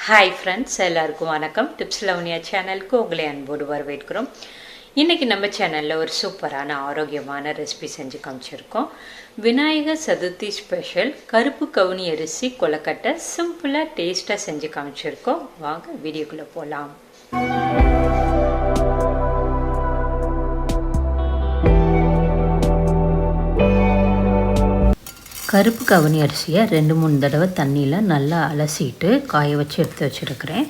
Hi friends, எல்லாருக்கும் வணக்கம். Tips Lavanya சேனலுக்கு உங்களை அன்போடு வரவேற்கிறோம். இன்றைக்கி நம்ம சேனலில் ஒரு சூப்பரான ஆரோக்கியமான ரெசிபி செஞ்சு காமிச்சிருக்கோம். விநாயகர் சதுர்த்தி ஸ்பெஷல் கருப்பு கவுனி அரிசி கொலக்கட்டை சிம்பிளாக டேஸ்ட்டாக செஞ்சு காமிச்சிருக்கோம். வாங்க வீடியோக்குள்ளே போகலாம். கருப்பு கவுனி அரிசியை 2-3 தடவை தண்ணியில் நல்லா அலசிட்டு காய வச்சு எடுத்து வச்சுருக்கிறேன்.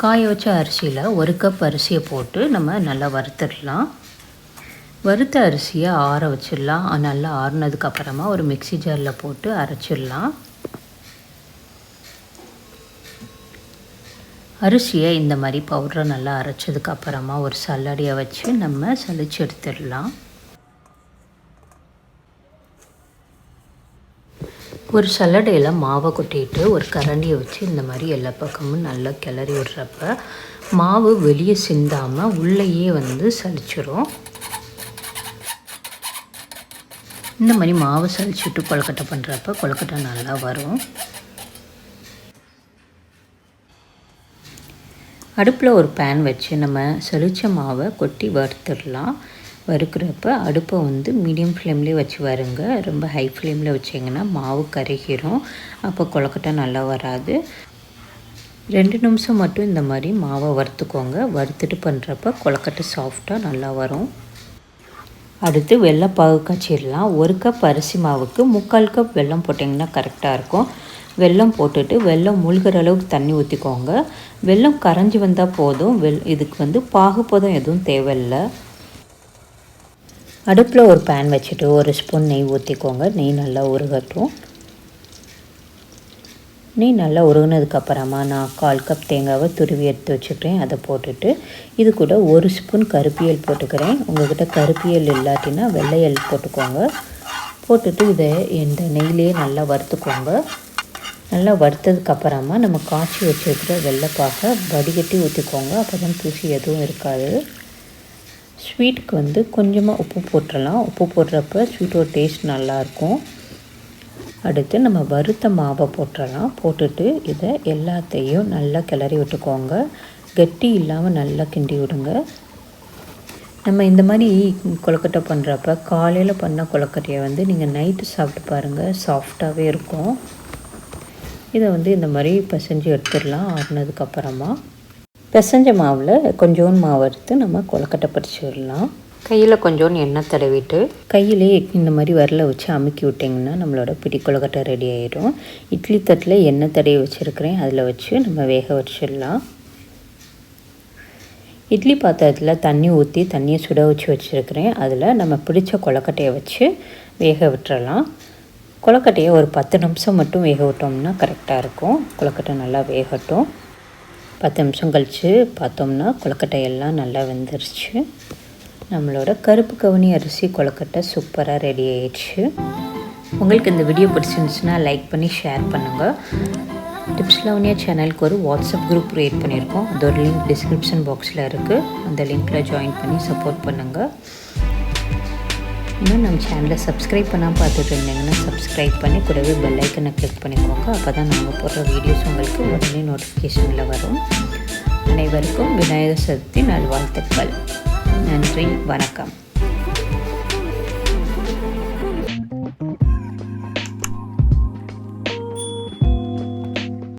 காய வச்ச அரிசியில் 1 கப் அரிசியை போட்டு நம்ம நல்லா வறுத்துடலாம். வறுத்த அரிசியை ஆற வச்சிடலாம். நல்லா ஆறுனதுக்கப்புறமா ஒரு மிக்சி ஜாரில் போட்டு அரைச்சிடலாம். அரிசியை இந்த மாதிரி பவுடரை நல்லா அரைச்சதுக்கப்புறமா ஒரு சல்லடையை வச்சு நம்ம சலிச்சு எடுத்துடலாம். ஒரு சல்லடையில் மாவை கொட்டிட்டு ஒரு கரண்டியை வச்சு இந்த மாதிரி எல்லா பக்கமும் நல்லா கிளறி விடுறப்ப மாவு வெளியே சிந்தாமல் உள்ளேயே சலிச்சிரும். இந்த மாதிரி மாவு சலிச்சுட்டு கொலக்கட்டை பண்ணுறப்ப கொலக்கட்டை நல்லா வரும். அடுப்பில் ஒரு பேன் வச்சு நம்ம சலிச்ச மாவை கொட்டி வறுத்துடலாம். வறுக்கிறப்ப அடுப்பை மீடியம் ஃப்ளேம்லேயே வச்சு வருங்க. ரொம்ப ஹை ஃப்ளேமில் வச்சிங்கன்னா மாவு கருகிரும். அப்போ கொலக்கட்டை நல்லா வராது. 2 நிமிஷம் மட்டும் இந்த மாதிரி மாவை வறுத்துக்கோங்க. வறுத்துட்டு பண்ணுறப்ப கொலக்கட்டை சாஃப்டாக நல்லா வரும். அடுத்து வெல்லம் பாகு காய்ச்சிடலாம். 1 கப் அரிசி மாவுக்கு 3/4 கப் வெல்லம் போட்டிங்கன்னா கரெக்டாக இருக்கும். வெல்லம் போட்டுட்டு வெல்லம் மூழ்கிற அளவுக்கு தண்ணி ஊற்றிக்கோங்க. வெல்லம் கரைஞ்சி வந்தால் போதும். இதுக்கு பாகுப்பதம் எதுவும் தேவையில்லை. அடுப்பில் ஒரு பேன் வச்சுட்டு 1 ஸ்பூன் நெய் ஊற்றிக்கோங்க. நெய் நல்லா உருகட்டும். நெய் நல்லா உருகினதுக்கப்புறமா நான் 1/4 கப் தேங்காவை துருவி எடுத்து வச்சுக்கிறேன். அதை போட்டுட்டு இது கூட 1 ஸ்பூன் கருப்பியல் போட்டுக்கிறேன். உங்கள்கிட்ட கருப்பியல் இல்லாட்டினா வெள்ளையல் போட்டுக்கோங்க. போட்டுட்டு இதை இந்த நெய்லேயே நல்லா வறுத்துக்கோங்க. நல்லா வறுத்ததுக்கப்புறமா நம்ம காய்ச்சி வச்சுருக்கிற வெள்ளைப்பாக வடிகட்டி ஊற்றிக்கோங்க. அப்போ தான் தூசி எதுவும் இருக்காது. ஸ்வீட்டுக்கு கொஞ்சமாக உப்பு போட்டுடலாம். உப்பு போடுறப்ப ஸ்வீட்டோட டேஸ்ட் நல்லாயிருக்கும். அடுத்து நம்ம வறுத்த மாவை போட்டுடலாம். போட்டுட்டு இதை எல்லாத்தையும் நல்லா கிளறி விட்டுக்கோங்க. கட்டி இல்லாமல் நல்லா கிண்டி விடுங்க. நம்ம இந்த மாதிரி கொலக்கட்டை பண்ணுறப்ப காலையில் பண்ண கொலக்கட்டையை நீங்கள் நைட்டு சாப்பிட்டு பாருங்கள், சாஃப்டாகவே இருக்கும். இதை இந்த மாதிரி பிசைஞ்சு எடுத்துடலாம். ஆறுனதுக்கப்புறமா பிசைஞ்ச மாவில் கொஞ்சோண்டு மாவு எடுத்து நம்ம கொலக்கட்டை பறிச்சிடலாம். கையில் கொஞ்சோண்டு எண்ணெய் தடவிட்டு கையிலே இந்த மாதிரி விரலை வச்சு அமுக்கி விட்டிங்கன்னா நம்மளோட பிடி கொலக்கட்டை ரெடி ஆகிடும். இட்லி தட்டில் எண்ணெய் தடவி வச்சுருக்கிறேன். அதில் வச்சு நம்ம வேக வச்சிடலாம். இட்லி பாத்திரத்தில் தண்ணி ஊற்றி தண்ணியை சுட வச்சுருக்கிறேன். அதில் நம்ம பிடிச்ச கொலக்கட்டையை வச்சு வேக விட்டுறலாம். கொலக்கட்டையை ஒரு 10 நிமிஷம் மட்டும் வேக விட்டோம்னா கரெக்டாக இருக்கும். கொலக்கட்டை நல்லா வேகட்டும். 10 நிமிஷம் கழித்து பார்த்தோம்னா கொலக்கட்டை எல்லாம் நல்லா வெந்துருச்சு. நம்மளோட கருப்பு கவுனி அரிசி கொலக்கட்டை சூப்பராக ரெடி ஆயிடுச்சு. உங்களுக்கு இந்த வீடியோ பிடிச்சிருந்துச்சுன்னா லைக் பண்ணி ஷேர் பண்ணுங்கள். டிப்ஸ் லவனியா சேனலுக்கு ஒரு வாட்ஸ்அப் குரூப் க்ரியேட் பண்ணியிருக்கோம். அதோட லிங்க் டிஸ்கிரிப்ஷன் பாக்ஸில் இருக்குது. அந்த லிங்க்கில் ஜாயின் பண்ணி சப்போர்ட் பண்ணுங்கள். இன்னும் நம்ம சேனலை சப்ஸ்கிரைப் பண்ணால் பார்த்துட்டு இருந்தீங்கன்னா சப்ஸ்கிரைப் பண்ணி கூடவே பெல் ஐக்கனை கிளிக் பண்ணிக்கோங்க. அப்போ தான் நாங்கள் போடுற வீடியோஸ் உங்களுக்கு உடனே நோட்டிஃபிகேஷனில் வரும். அனைவருக்கும் விநாயகர் சதுர்த்தி நல்வாழ்த்துக்கள். நன்றி, வணக்கம்.